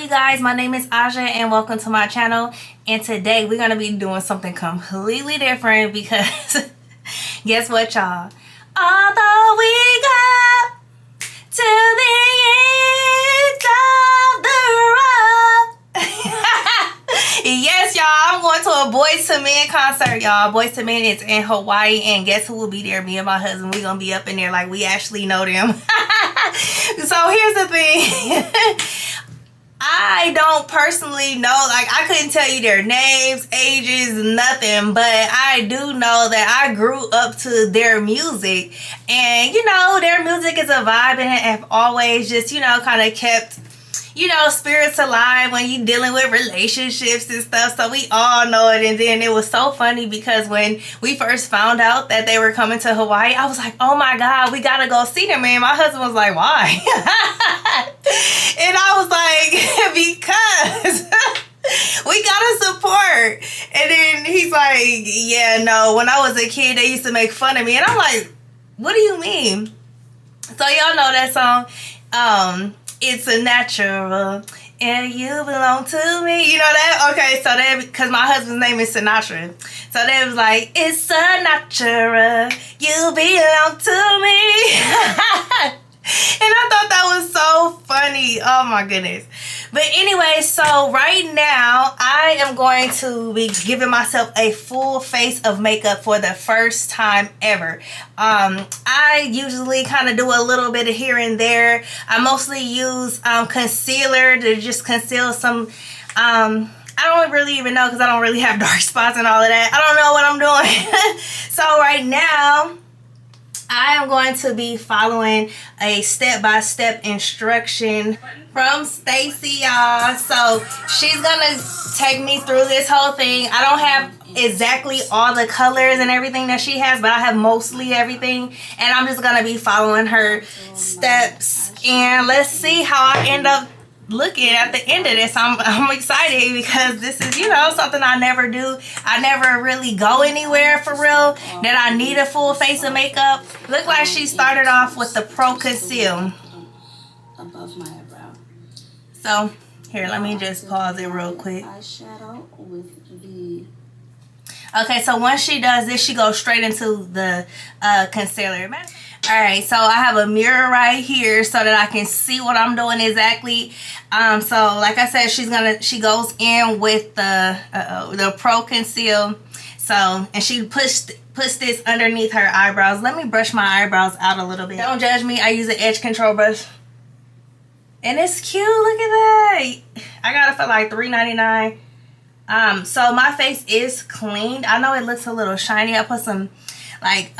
you guys, my name is Aja and welcome to my channel. And today we're going to be doing something completely different because guess what, y'all? Although we got to the end of the road. Yes, y'all, I'm going to a Boyz II Men concert, y'all. Boyz II Men is in Hawaii, and guess who will be there? Me and my husband. We're going to be up in there like we actually know them. So here's the thing. I don't personally know, like I couldn't tell you their names, ages, nothing, but I do know that I grew up to their music, and you know, their music is a vibe and have always just, you know, kind of kept, you know, spirits alive when you dealing with relationships and stuff. So we all know it. And then it was so funny because when we first found out that they were coming to Hawaii, I was like, oh my God, we gotta go see them. And my husband was like, why? And I was like, because we gotta support. And then he's like, yeah, no, when I was a kid, they used to make fun of me. And I'm like, what do you mean? So y'all know that song, it's a natural and you belong to me, you know that? Okay, so that, because my husband's name is Sinatra, so they was like, it's a natural, you belong to me. And I thought that was so funny. Oh my goodness. But anyway, so right now I am going to be giving myself a full face of makeup for the first time ever. I usually kind of do a little bit of here and there. I mostly use concealer to just conceal some I don't really even know because I don't really have dark spots and all of that. I don't know what I'm doing. So right now I am going to be following a step-by-step instruction from Stacy, y'all. So she's gonna take me through this whole thing. I don't have exactly all the colors and everything that she has, but I have mostly everything, and I'm just gonna be following her steps, and let's see how I end up looking at the end of this. I'm excited because this is, you know, something I never do. I never really go anywhere for real that I need a full face of makeup. Look like she started off with the Pro Conceal above my eyebrow. So here, let me just pause it real quick. Eyeshadow with the. Okay, so once she does this, she goes straight into the concealer. Alright, so I have a mirror right here so that I can see what I'm doing exactly. So like I said, she goes in with the Pro Conceal. So, and she puts this underneath her eyebrows. Let me brush my eyebrows out a little bit. Don't judge me, I use an edge control brush. And it's cute, look at that. I got it for like $3.99. So my face is cleaned. I know it looks a little shiny. I put some like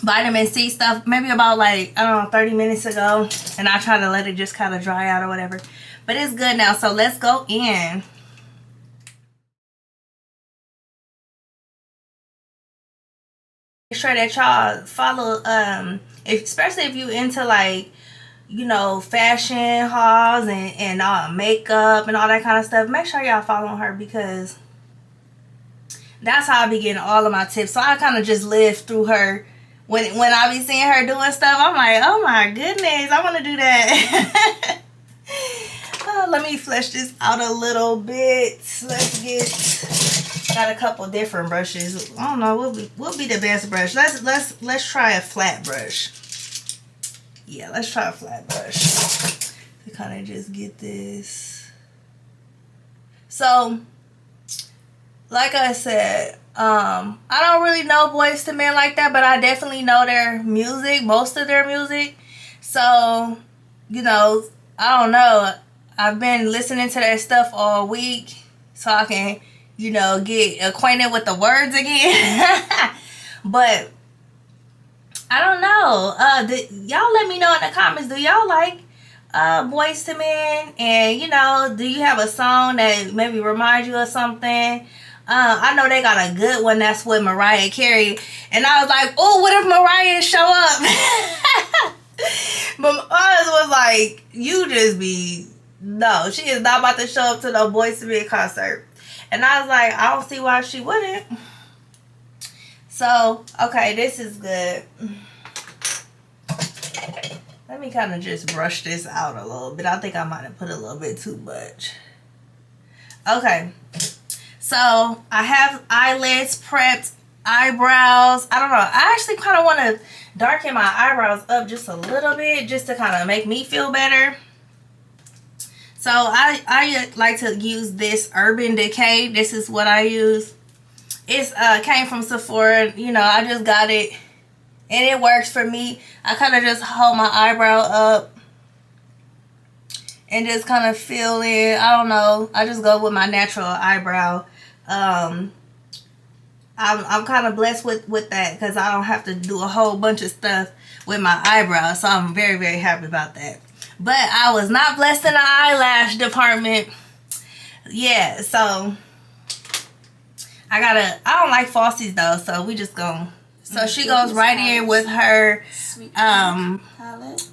vitamin C stuff maybe about like, I don't know, 30 minutes ago, and I try to let it just kind of dry out or whatever, but it's good now. So let's go in. Make sure that y'all follow, especially if you into like, you know, fashion hauls and makeup and all that kind of stuff. Make sure y'all following her because that's how I be getting all of my tips. So I kind of just live through her. When I be seeing her doing stuff, I'm like, oh my goodness, I want to do that. Let me flesh this out a little bit. Got a couple different brushes. I don't know what be the best brush. Let's try a flat brush. Yeah, let's try a flat brush to kind of just get this. So, like I said, I don't really know Boyz II Men like that, but I definitely know their music, most of their music. So, you know, I don't know. I've been listening to their stuff all week so I can, you know, get acquainted with the words again. But I don't know. Y'all let me know in the comments. Do y'all like Boyz II Men? And, you know, do you have a song that maybe reminds you of something? I know they got a good one that's with Mariah Carey, and I was like, oh, what if Mariah show up? But ours was like, you just be, no, she is not about to show up to the Boyz II Men concert. And I was like, I don't see why she wouldn't. So, okay, this is good. Let me kind of just brush this out a little bit. I think I might have put a little bit too much. Okay. So I have eyelids prepped, eyebrows. I don't know. I actually kind of want to darken my eyebrows up just a little bit just to kind of make me feel better. So I like to use this Urban Decay. This is what I use. It's came from Sephora. You know, I just got it and it works for me. I kind of just hold my eyebrow up and just kind of fill in. I don't know. I just go with my natural eyebrow. I'm kind of blessed with that because I don't have to do a whole bunch of stuff with my eyebrows. So I'm very, very happy about that. But I was not blessed in the eyelash department. Yeah, so I don't like falsies though, so we just go. So she goes right in with her palette.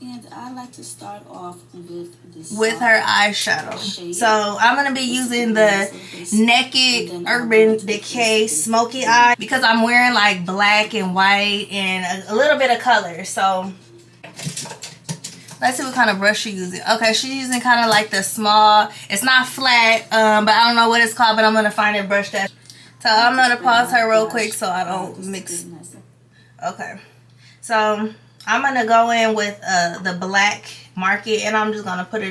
And I like to start off with her eyeshadow. So I'm going to be using the Naked Urban Decay Smoky Eye because I'm wearing like black and white and a little bit of color. So let's see what kind of brush she's using. Okay, she's using kind of like the small, it's not flat, but I don't know what it's called, but I'm going to find a brush that. So I'm going to pause her real quick so I don't mix. Okay, so I'm going to go in with the black market and I'm just going to put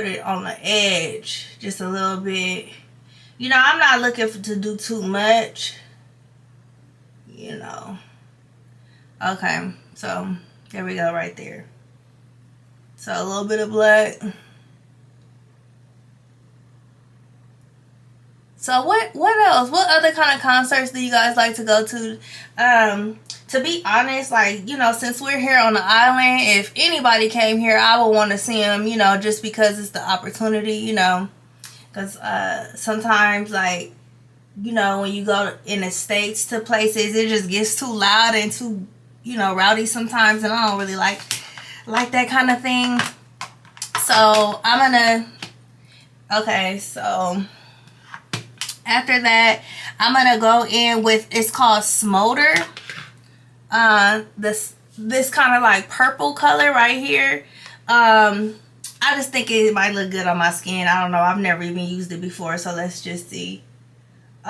it on the edge just a little bit. You know, I'm not looking to do too much, you know. Okay, so there we go right there. So a little bit of black. So what else? What other kind of concerts do you guys like to go to? To be honest, like, you know, since we're here on the island, if anybody came here, I would want to see them, you know, just because it's the opportunity, you know. Because sometimes, like, you know, when you go in the States to places, it just gets too loud and too, you know, rowdy sometimes. And I don't really like that kind of thing. So I'm gonna, okay, so after that I'm gonna go in with, it's called Smolder, this kind of like purple color right here. I just think it might look good on my skin. I don't know, I've never even used it before, so let's just see.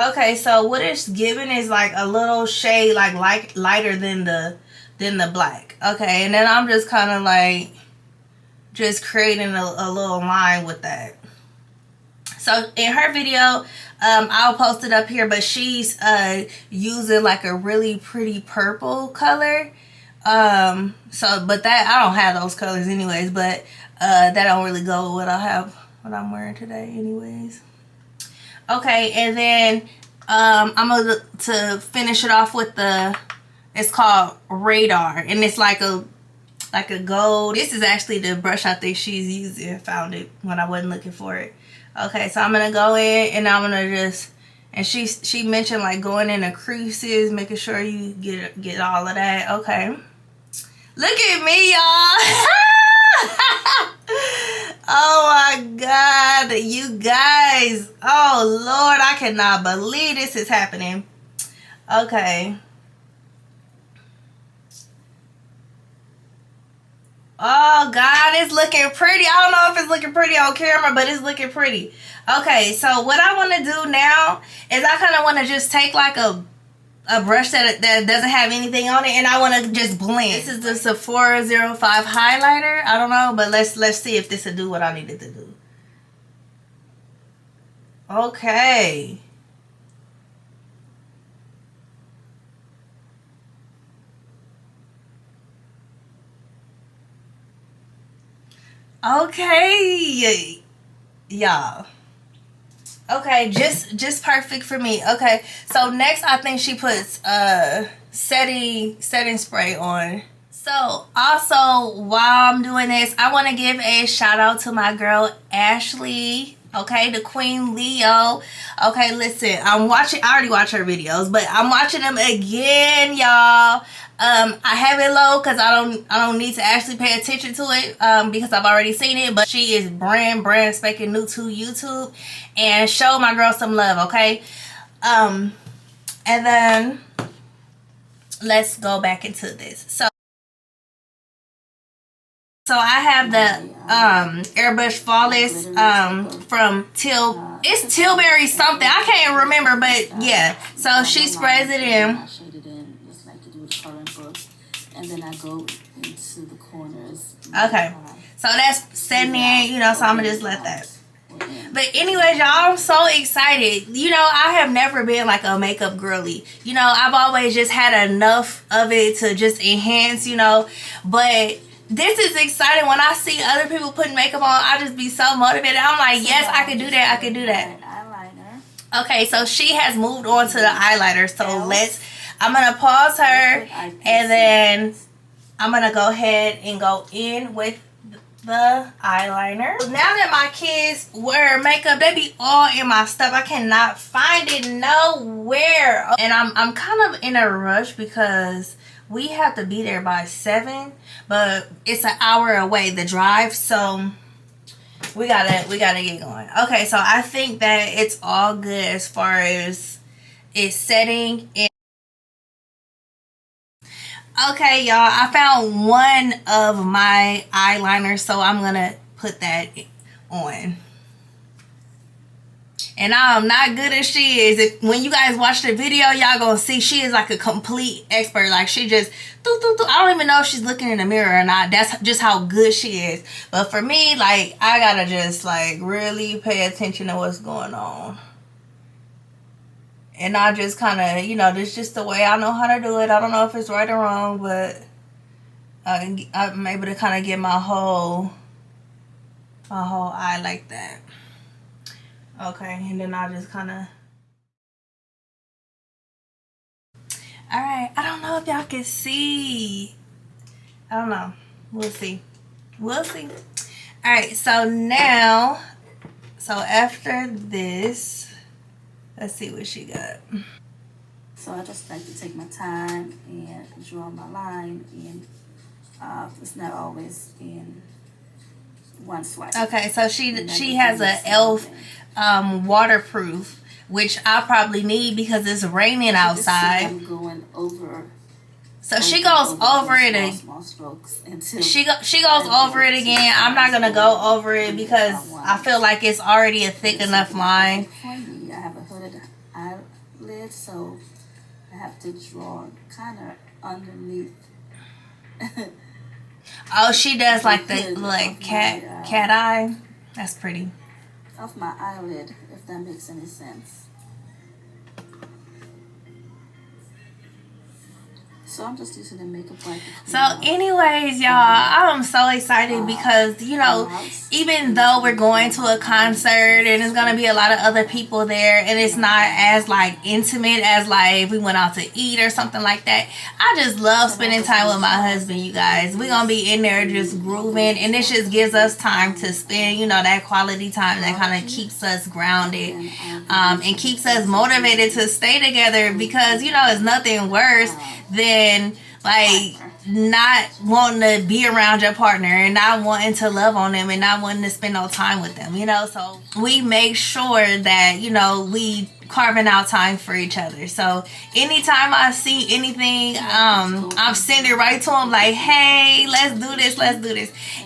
Okay, so what it's giving is like a little shade like lighter than the black. Okay, and then I'm just kind of like just creating a little line with that. So in her video, I'll post it up here, but she's using like a really pretty purple color. So but that, I don't have those colors anyways, but that don't really go with what I'm wearing today anyways. Okay, and then I'm going to finish it off with it's called Radar, and it's like a gold. This is actually the brush I think she's using. Found it when I wasn't looking for it. Okay, so I'm gonna go in and I'm gonna just, and she mentioned like going in the creases, making sure you get all of that. Okay, look at me, y'all. Oh my God, you guys. Oh Lord, I cannot believe this is happening. Okay. Oh God, it's looking pretty. I don't know if it's looking pretty on camera, but it's looking pretty. Okay, so what I want to do now is I kind of want to just take like a brush that doesn't have anything on it, and I want to just blend. This is the Sephora 05 highlighter. I don't know, but let's see if this will do what I needed to do. Okay. Okay, y'all. Okay, just perfect for me. Okay, so next I think she puts setting spray on. So also while I'm doing this, I want to give a shout out to my girl Ashley. Okay, the Queen Leo. Okay, listen, I already watched her videos, but I'm watching them again, y'all. I have it low because I don't need to actually pay attention to it because I've already seen it. But she is brand spanking new to YouTube, and show my girl some love, okay? And then let's go back into this. So So I have the airbrush flawless from it's Tilbury something. I can't remember, but yeah. So she sprays it in. I shade it in just like you do with coloring books, and then I go into the corners. Okay, so that's setting in, you know. So I'm gonna just let that. But anyways, y'all, I'm so excited. You know, I have never been like a makeup girly. You know, I've always just had enough of it to just enhance, you know. But this is exciting. When I see other people putting makeup on, I just be so motivated. I'm like, yes, I can do that. I can do that. Eyeliner. Okay, so she has moved on to the eyeliner. So I'm going to pause her. And then I'm going to go ahead and go in with the eyeliner. Now that my kids wear makeup, they be all in my stuff. I cannot find it nowhere. And I'm kind of in a rush because we have to be there by 7, but it's an hour away, the drive, so we gotta get going. Okay, so I think that it's all good as far as it's setting in. Okay, y'all, I found one of my eyeliners, so I'm gonna put that on. And I'm not good as she is. When you guys watch the video, y'all gonna see she is like a complete expert. Like she just I don't even know if she's looking in the mirror or not. That's just how good she is. But for me, like, I gotta just like really pay attention to what's going on. And I just kind of, you know, this is just the way I know how to do it. I don't know if it's right or wrong, but I'm able to kind of get my whole eye like that. Okay, and then I just kind of... Alright, I don't know if y'all can see. I don't know. We'll see. We'll see. Alright, so now... So after this... Let's see what she got. So I just like to take my time and draw my line, and it's not always in one swipe. Okay, so she has a e.l.f. Waterproof, which I probably need because it's raining outside. I'm going over. So she goes over it. Small strokes she goes over it again. I'm not gonna go over it because I feel like it's already a thick enough line. I have a hooded eyelid, so I have to draw kind of underneath. Oh, she does like the cat eye. That's pretty. Off my eyelid, if that makes any sense. So I'm just using the makeup wipe. So anyways, y'all, I'm so excited because, you know, even though we're going to a concert and there's going to be a lot of other people there and it's not as like intimate as like if we went out to eat or something like that, I just love spending time with my husband, you guys. We're going to be in there just grooving, and this just gives us time to spend, you know, that quality time that kind of keeps us grounded and keeps us motivated to stay together, because, you know, it's nothing worse than like not wanting to be around your partner and not wanting to love on them and not wanting to spend no time with them, you know. So we make sure that, you know, we carving out time for each other. So anytime I see anything, I'm sending it right to him like, hey, let's do this.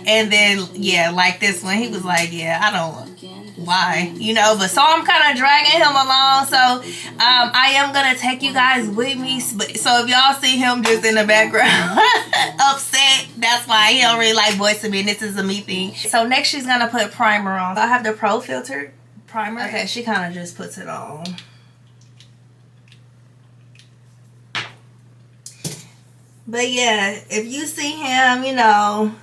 And then yeah, like this one, he was like, yeah, I don't, why, you know. But so I'm kind of dragging him along, so I am gonna take you guys with me. So if y'all see him just in the background upset, that's why he don't really like Boyz II Men. This is a me thing. So next she's gonna put primer on. I have the Pro Filter primer. Okay, she kind of just puts it on. But yeah, if you see him, you know,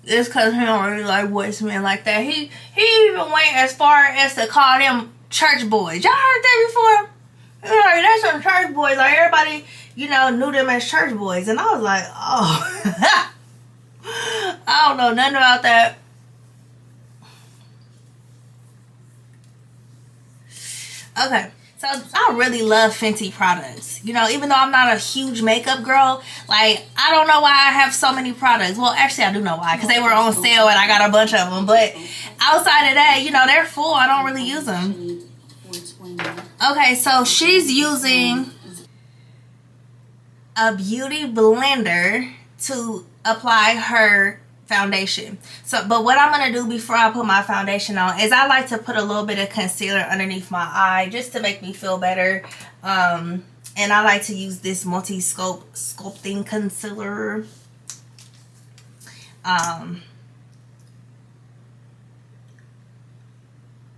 it's because he don't really like Boyz II Men like that. He even went as far as to call them church boys. Y'all heard that before? Like, that's some church boys. Like, everybody, you know, knew them as church boys. And I was like, oh. I don't know nothing about that. Okay. So I really love Fenty products. You know, even though I'm not a huge makeup girl, like, I don't know why I have so many products. Well, actually, I do know why, because they were on sale and I got a bunch of them. But outside of that, you know, they're full. I don't really use them. Okay, so she's using a beauty blender to apply her foundation. So, but what I'm going to do before I put my foundation on is I like to put a little bit of concealer underneath my eye just to make me feel better. And I like to use this multi-scope sculpting concealer.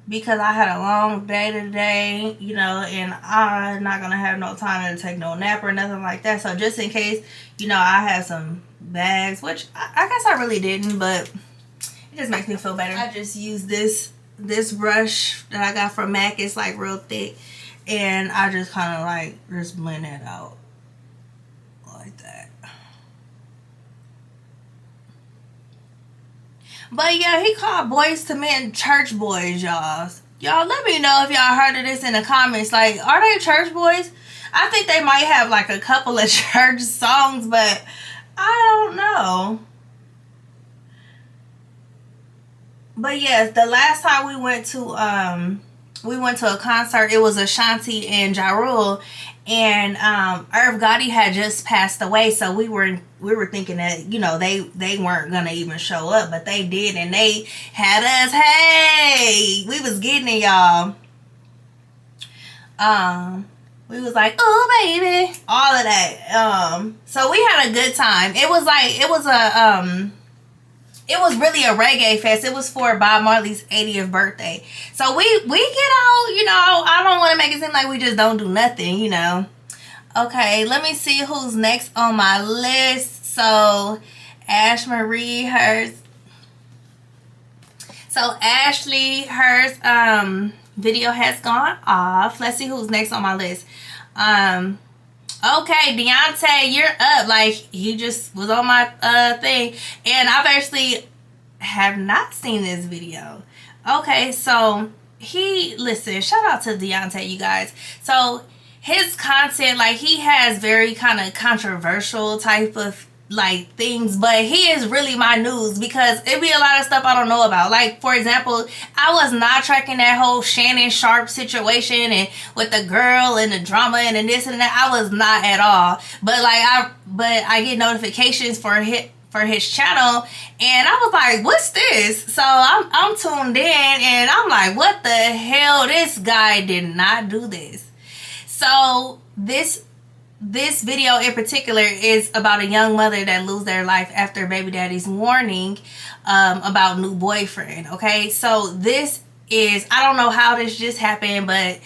Because I had a long day today, you know, and I'm not going to have no time to take no nap or nothing like that. So just in case, you know, I have some bags, which I guess I really didn't, but it just makes me feel better. I just use this brush that I got from MAC. It's like real thick. And I just kind of like just blend that out like that. But yeah, he called Boyz II Men church boys, y'all. Y'all let me know if y'all heard of this in the comments. Like, are they church boys? I think they might have like a couple of church songs, but I don't know. But yes, the last time we went to a concert, it was Ashanti and Ja Rule, and Irv Gotti had just passed away, so we were thinking that, you know, they weren't gonna even show up, but they did, and they had us. Hey, we was getting it, y'all. We was like, oh baby, all of that. So we had a good time. It was really a reggae fest. It was for Bob Marley's 80th birthday. So we get out, you know. I don't want to make it seem like we just don't do nothing, you know. Okay, let me see who's next on my list. So Ash Marie, hers. So Ashley, hers video has gone off. Let's see who's next on my list. Okay, Deontay, you're up. Like, he just was on my thing, and I've actually have not seen this video. Okay, so listen, shout out to Deontay, you guys. So his content, like, he has very kind of controversial type of like things, but he is really my news because it be a lot of stuff I don't know about. Like, for example, I was not tracking that whole Shannon Sharp situation and with the girl and the drama and this and that. I was not at all. But like I get notifications for his channel, and I was like, what's this? So I'm tuned in, and I'm like, what the hell? This guy did not do this. So this video in particular is about a young mother that lose their life after baby daddy's warning about new boyfriend. Okay, so this is, I don't know how this just happened, but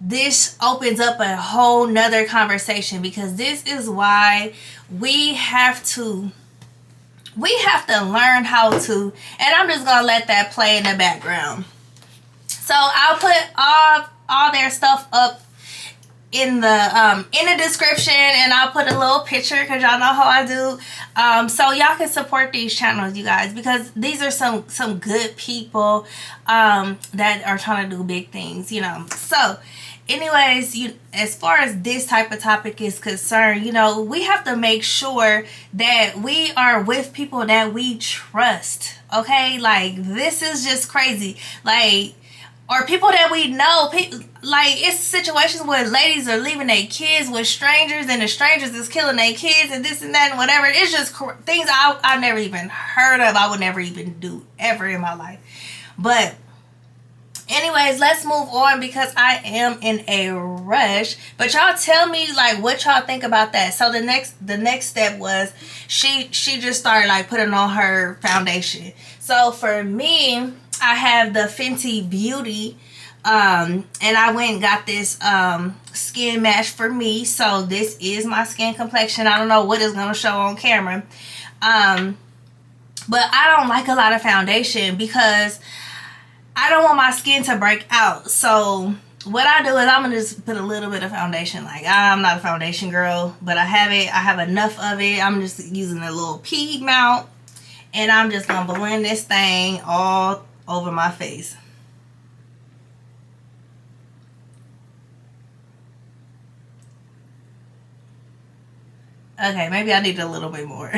this opens up a whole nother conversation, because this is why we have to learn how to, and I'm just gonna let that play in the background. So I'll put all their stuff up in the description, and I'll put a little picture because y'all know how I do, so y'all can support these channels, you guys, because these are some good people that are trying to do big things, you know. So anyways, as far as this type of topic is concerned, you know, we have to make sure that we are with people that we trust. Okay, like, this is just crazy. Like, or people that we know. Like, it's situations where ladies are leaving their kids with strangers, and the strangers is killing their kids and this and that and whatever. It's just things I've never even heard of. I would never even do ever in my life. But anyways, let's move on because I am in a rush. But y'all tell me, like, what y'all think about that. So the next step was she just started, like, putting on her foundation. So for me, I have the Fenty Beauty, and I went and got this skin match for me. So this is my skin complexion. I don't know what it's gonna show on camera, but I don't like a lot of foundation because I don't want my skin to break out. So what I do is I'm gonna just put a little bit of foundation. Like, I'm not a foundation girl, but I have enough of it. I'm just using a little Piedmont, and I'm just gonna blend this thing all over my face. Okay, maybe I need a little bit more.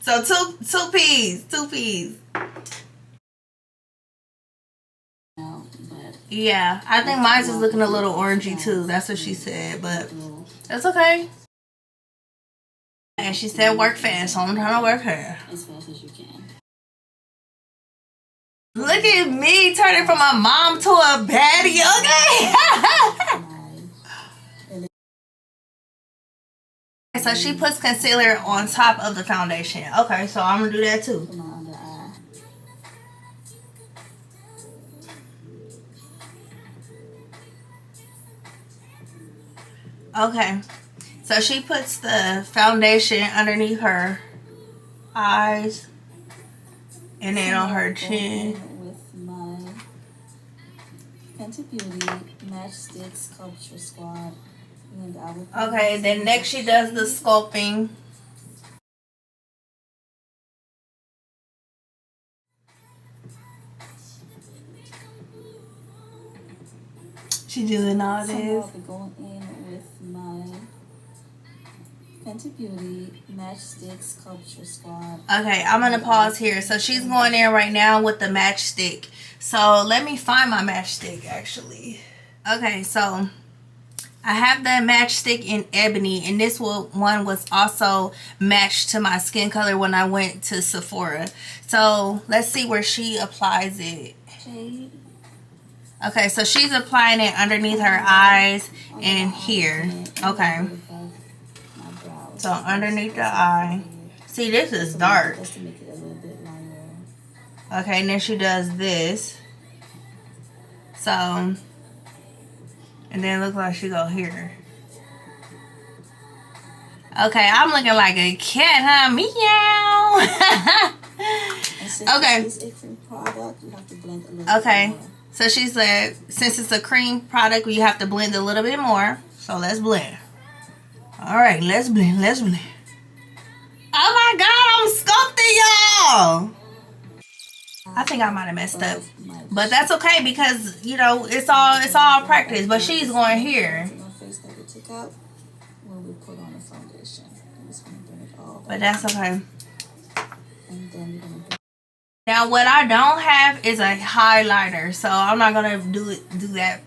So two peas. Yeah, I think mine's is looking a little orangey too. That's what she said, but that's okay. And she said work fast, so I'm trying to work her. As fast as you can. Look at me turning from a mom to a baddie, okay? So she puts concealer on top of the foundation. Okay, so I'm gonna do that too. Okay, so she puts the foundation underneath her eyes and then on her chin. With my Fenty Beauty Matchstick Sculpture Squad. And I will okay, then next she does the sculpting. She doing all this. I'll be going in with my Fenty Beauty Matchstick Sculpture Squad. Okay, I'm gonna pause here. So she's going in right now with the matchstick. So let me find my matchstick actually. Okay, so I have the matchstick in ebony, and this one was also matched to my skin color when I went to Sephora. So let's see where she applies it. Jade. Okay, so she's applying it underneath her eyes and here. Okay. So underneath the eye. See, this is dark. Just to make it a little bit lighter. Okay, and then she does this. So, and then look like she go here. Okay, I'm looking like a cat, huh? Meow. Okay. It's a cream product, you have to blend a little Okay. bit more. So she said, since it's a cream product, you have to blend a little bit more. So let's blend. All right, let's blend. Let's blend. Oh my God, I'm sculpting, y'all. I think I might have messed up, but that's okay because you know it's all practice. But she's going here. Face that we took out when we put on the foundation. I'm just gonna bring it all But that's okay. And then you're gonna Now what I don't have is a highlighter, so I'm not gonna do that.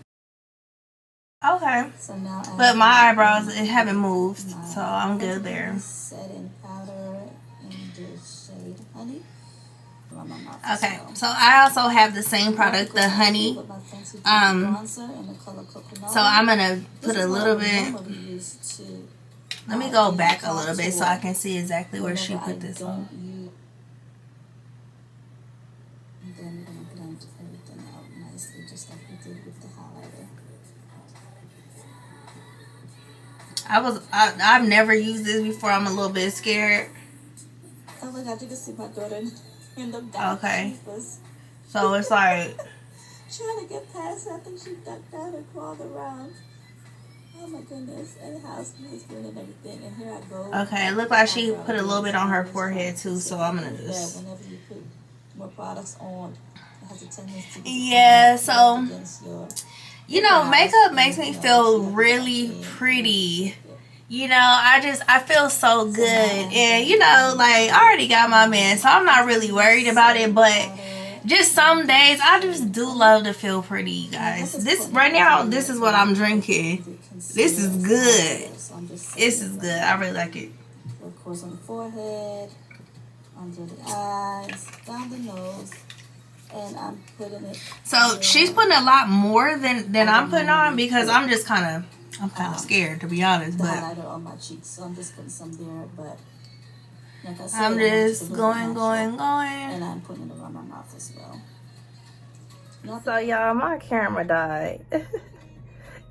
Okay. So now But my eyebrows haven't moved, so I'm good there. Setting powder in the shade Honey. Okay, so I also have the same product, the Honey. So I'm gonna put a little bit. Let me go back a little bit so I can see exactly where she put this on. And then we're gonna blend everything out nicely, just like we did with the highlighter. I've never used this before. I'm a little bit scared. Oh my God, you can see my daughter in the back. Okay. So it's like trying to get past. I think she ducked out and crawled around. Oh my goodness. And the house was doing and everything. And here I go. okay, it looked like she put a little bit on her forehead too, so I'm gonna just whenever you put more products on, it has a tendency to yeah, so against your you know, makeup makes me feel really pretty. You know, I feel so good. And, you know, like, I already got my man, so I'm not really worried about it. But just some days, I just do love to feel pretty, you guys. This, right now, this is what I'm drinking. This is good. This is good. I really like it. Of course, on the forehead, under the eyes, down the nose. And I'm putting it. So, she's putting a lot more than I'm putting on because I'm just kind of... I'm kind of scared, to be honest, the but highlighter on my cheeks, so I'm just putting some there. But like I said, I'm just going, and I'm putting it around my mouth as well. So y'all, my camera died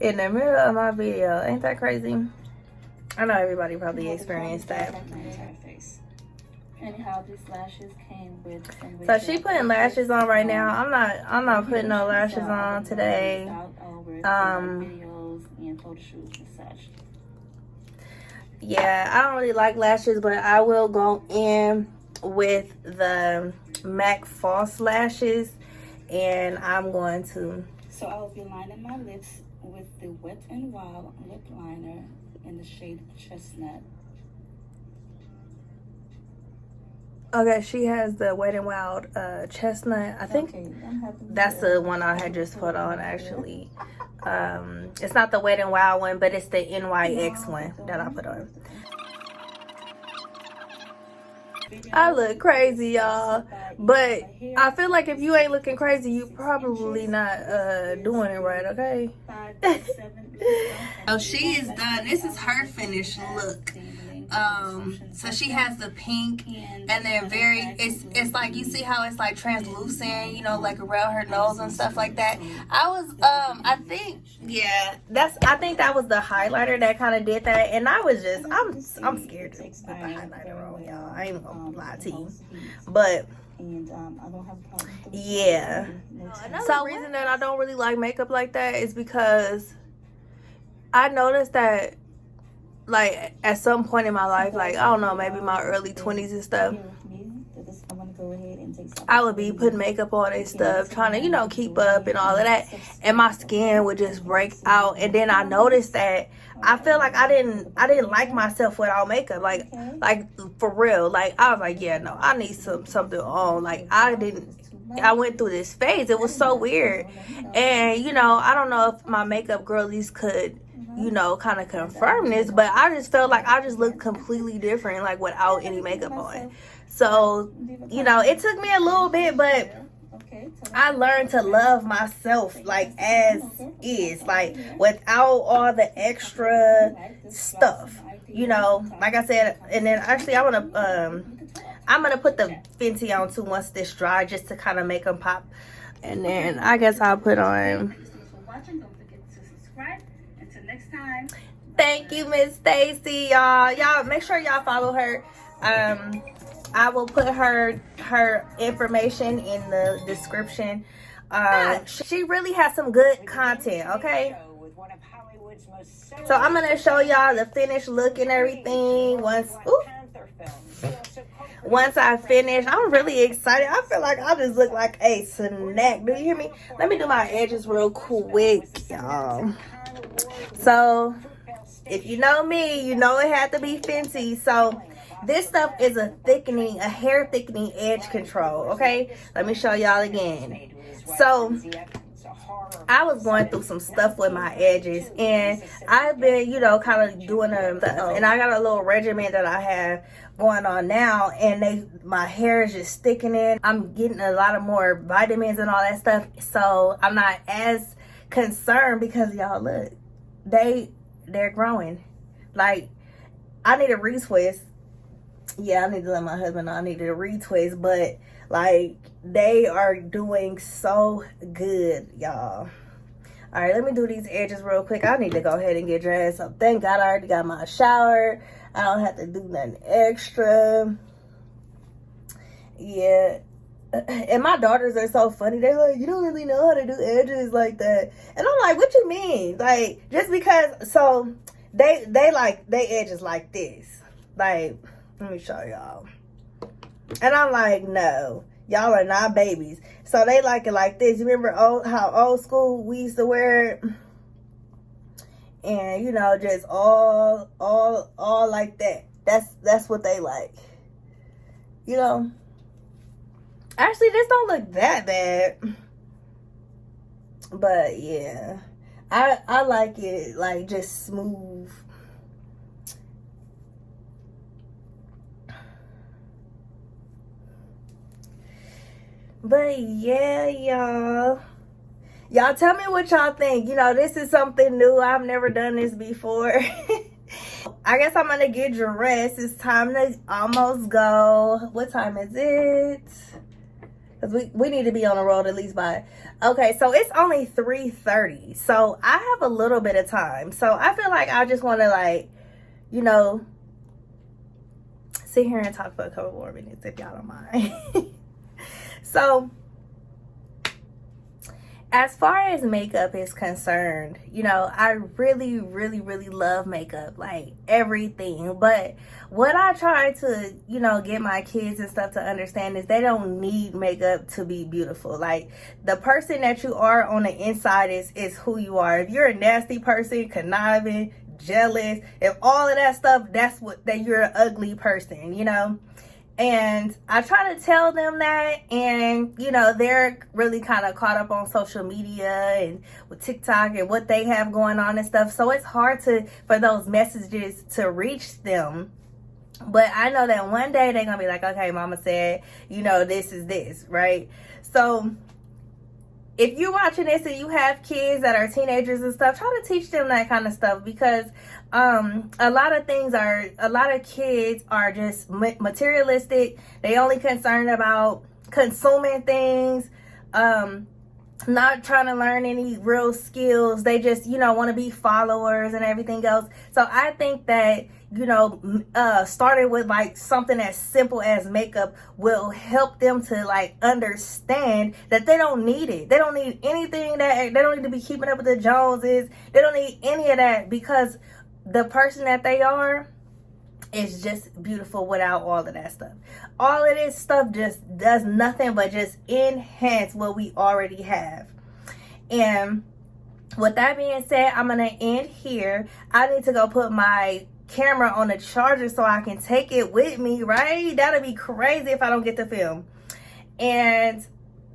in the middle of my video. Ain't that crazy? I know everybody probably experienced that. Anyhow, these lashes came with some. So she putting lashes on right now. I'm not putting no lashes on today. Photo shoots and such. Yeah, I don't really like lashes, but I will go in with the MAC false lashes, and I'm going to. So I will be lining my lips with the Wet n Wild lip liner in the shade Chestnut. Okay, she has the Wet n Wild Chestnut. I think that's the one I had just put on actually. It's not the Wet n Wild one, but it's the NYX one that I put on. I look crazy, y'all. But I feel like if you ain't looking crazy, you probably not doing it right, okay? Oh, she is done. This is her finished look. So she has the pink, and then it's like, you see how it's like translucent, you know, like around her nose and stuff like that. I think that was the highlighter that kind of did that, and I was just, I'm scared to put the highlighter on, y'all. I ain't gonna lie to you, but yeah. So the reason that I don't really like makeup like that is because I noticed that, like, at some point in my life, like, I don't know, maybe my early 20s and stuff, I would be putting makeup on and stuff, trying to, you know, keep up and all of that, and my skin would just break out. And then I noticed that I feel like I didn't like myself without makeup, like for real. Like, I was like, yeah, no, I need something on. Like, I went through this phase. It was so weird. And, you know, I don't know if my makeup girlies could, you know, kind of confirm this, but I just felt like I just looked completely different, like, without any makeup on. So, you know, it took me a little bit, but I learned to love myself, like, as is, like, without all the extra stuff, you know, like I said. And then actually I'm gonna put the Fenty on too once this dry, just to kind of make them pop. And then I guess I'll put on. Thank you, Miss Stacy, y'all. Y'all make sure y'all follow her. I will put her information in the description. She really has some good content, okay? So I'm gonna show y'all the finished look and everything once I finish. I'm really excited. I feel like I just look like a snack. Do you hear me? Let me do my edges real quick, y'all. So if you know me, you know it had to be Fenty. So this stuff is a hair thickening edge control, okay? Let me show y'all again. So I was going through some stuff with my edges, and I've been, you know, kind of doing and I got a little regimen that I have going on now, and my hair is just thickening. I'm getting a lot of more vitamins and all that stuff, so I'm not as concerned, because y'all look, they're growing. Like, I need a retwist. Yeah, I need to let my husband know I needed a retwist, but like, they are doing so good, y'all. All right, let me do these edges real quick. I need to go ahead and get dressed. So thank God I already got my shower. I don't have to do nothing extra. Yeah. And my daughters are so funny. They're like, you don't really know how to do edges like that. And I'm like, what you mean? Like, just because, so they edges like this. Like, let me show y'all. And I'm like, no, y'all are not babies. So they like it like this. You remember how old school we used to wear it? And, you know, just all like that. That's what they like. You know? Actually, this don't look that bad. But yeah. I like it like just smooth. But yeah, y'all tell me what y'all think. You know, this is something new. I've never done this before. I guess I'm gonna get dressed. It's time to almost go. What time is it? Because we need to be on the road at least by, okay, so it's only 3:30. So I have a little bit of time. So I feel like I just want to, like, you know, sit here and talk for a couple more minutes if y'all don't mind. So as far as makeup is concerned, you know, I really, really, really love makeup, like everything. But what I try to, you know, get my kids and stuff to understand is they don't need makeup to be beautiful. Like, the person that you are on the inside is who you are. If you're a nasty person, conniving, jealous, if all of that stuff, that you're an ugly person, you know. And I try to tell them that, and, you know, they're really kind of caught up on social media and with TikTok and what they have going on and stuff. So it's hard for those messages to reach them. But I know that one day they're going to be like, okay, mama said, you know, this is this, right? So if you're watching this and you have kids that are teenagers and stuff, try to teach them that kind of stuff, because a lot of kids are just materialistic. They only concerned about consuming things, not trying to learn any real skills. They just, you know, want to be followers and everything else. So I think that, you know, starting with like something as simple as makeup will help them to like understand that they don't need it. They don't need anything, that they don't need to be keeping up with the Joneses. They don't need any of that, because the person that they are is just beautiful without all of that stuff. All of this stuff just does nothing but just enhance what we already have. And with that being said, I'm gonna end here. I need to go put my camera on the charger so I can take it with me, right? That'll be crazy if I don't get to film. And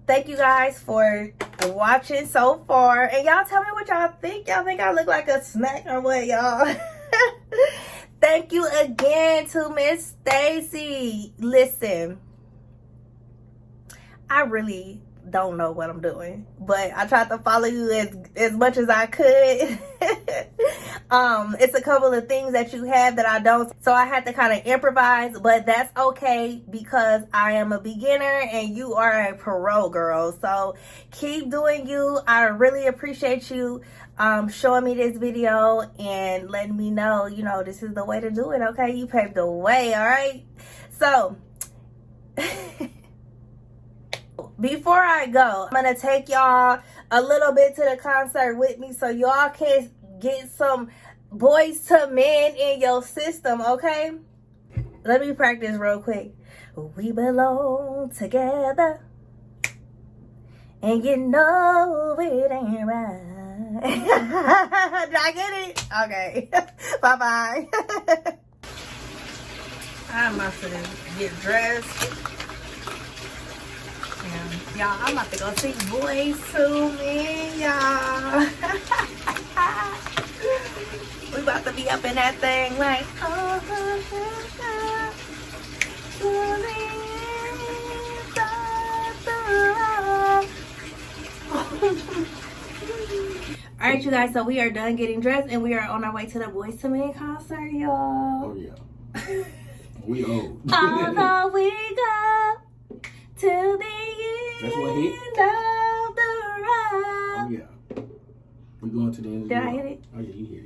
thank you guys for watching so far. And y'all tell me what y'all think. Y'all think I look like a snack or what, y'all? Thank you again to Miss Stacy. Listen, I really don't know what I'm doing, but I tried to follow you as much as I could. It's a couple of things that you have that I don't, so I had to kind of improvise, but that's okay, because I am a beginner and you are a pro, girl. So keep doing you. I really appreciate you showing me this video and letting me know, you know, this is the way to do it. Okay, you paved the way. All right, so before I go, I'm gonna take y'all a little bit to the concert with me so y'all can get some Boyz II Men in your system, okay? Let me practice real quick. We belong together, and you know it ain't right. Did I get it? Okay. Bye-bye. I'm about to get dressed. Y'all, I'm about to go see Boyz II Men, y'all. We about to be up in that thing like, all right, you guys, so we are done getting dressed and we are on our way to the Boyz II Men concert, y'all. Oh yeah. We old. Although we go to the end of the road. Oh yeah. We going to the end of the road. Did I hit it? Oh yeah, you hit it.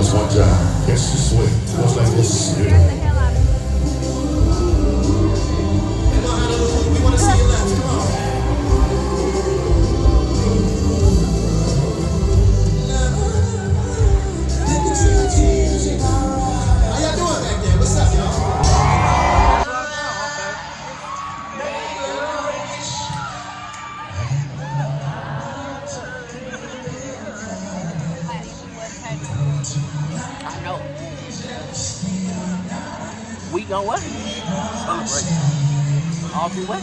this one time. Catch the swing. Goes like this. Get the hell out of here. Come on, Hallelujah. We want to see you left. Come on. How y'all doing back there? What's up, y'all? I know. We gonna what? Celebrate. All be what?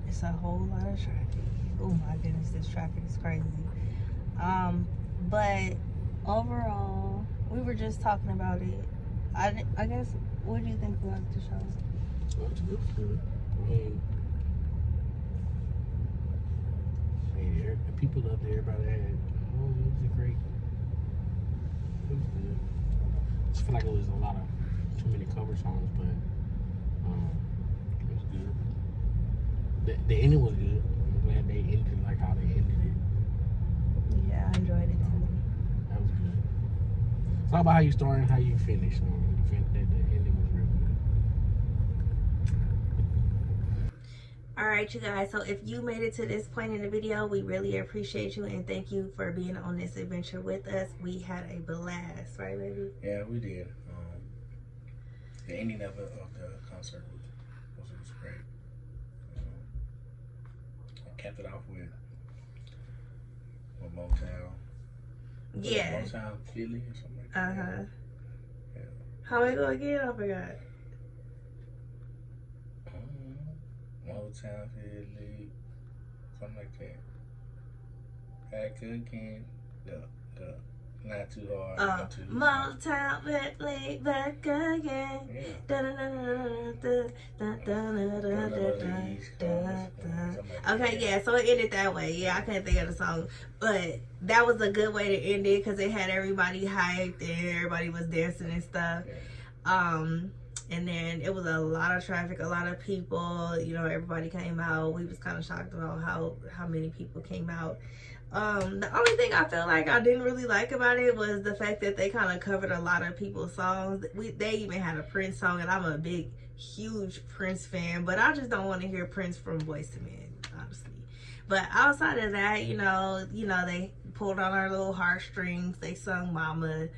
It's a whole lot of traffic. Oh my goodness, this traffic is crazy. But overall, we were just talking about it. I guess, what do you think about the show? Well, it was good. I mean, the people loved it. Everybody had, it was a great feel like it was a lot of too many cover songs, but it was good. The ending was good. I'm glad they ended it like how they ended it. Yeah, I enjoyed it too. That was good. It's all about how you start and how you finish. The ending was real good. Alright, you guys, so if you made it to this point in the video, we really appreciate you and thank you for being on this adventure with us. We had a blast, right, baby? Yeah, we did. The ending of the concert was great. I capped it off with Motown. Yeah. Motown Philly or something like that. Uh-huh. Yeah. How we go again? I forgot. Motown Philly, something like that. Back again. Not too hard. Not too Motown Philly, back again. Okay, yeah, so it ended that way. Yeah, I can't think of the song, but that was a good way to end it because it had everybody hyped and everybody was dancing and stuff. And then it was a lot of traffic, a lot of people, you know, everybody came out. We was kind of shocked about how many people came out. The only thing I felt like I didn't really like about it was the fact that they kind of covered a lot of people's songs. They even had a Prince song, and I'm a big, huge Prince fan, but I just don't want to hear Prince from Boyz II Men, honestly. But outside of that, you know, they pulled on our little heartstrings. They sung Mama.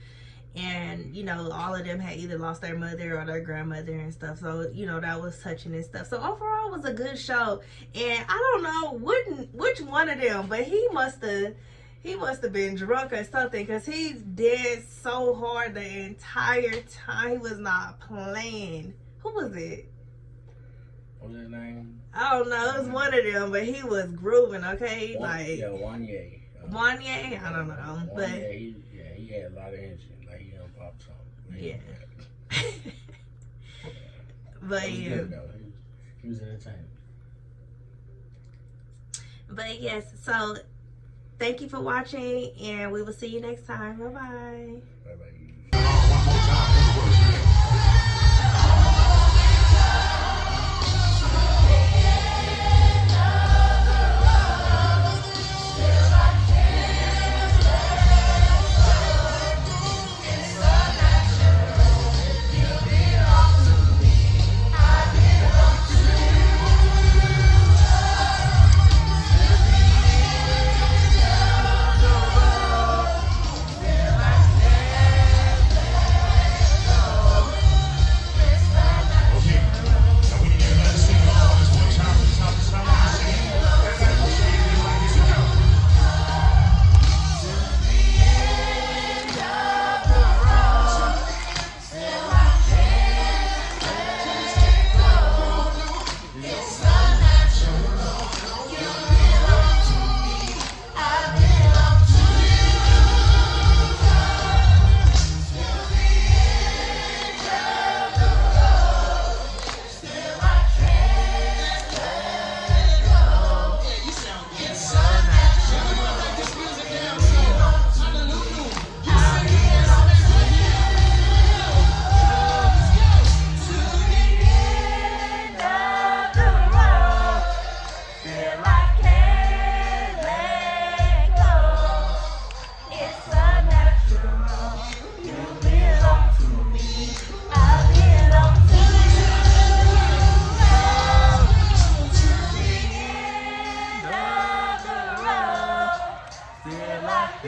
And, you know, all of them had either lost their mother or their grandmother and stuff. So, you know, that was touching and stuff. So, overall, it was a good show. And I don't know which one of them, but he must have been drunk or something. Because he danced so hard the entire time. He was not playing. Who was it? What was his name? I don't know. It was one of them, but he was grooving, okay? Wanye. Wanye? I don't know. But he had a lot of energy. Like he done popped something. Yeah. But yeah. Good, he was entertaining. But yes, so thank you for watching, and we will see you next time. Bye-bye. Bye-bye. Feel like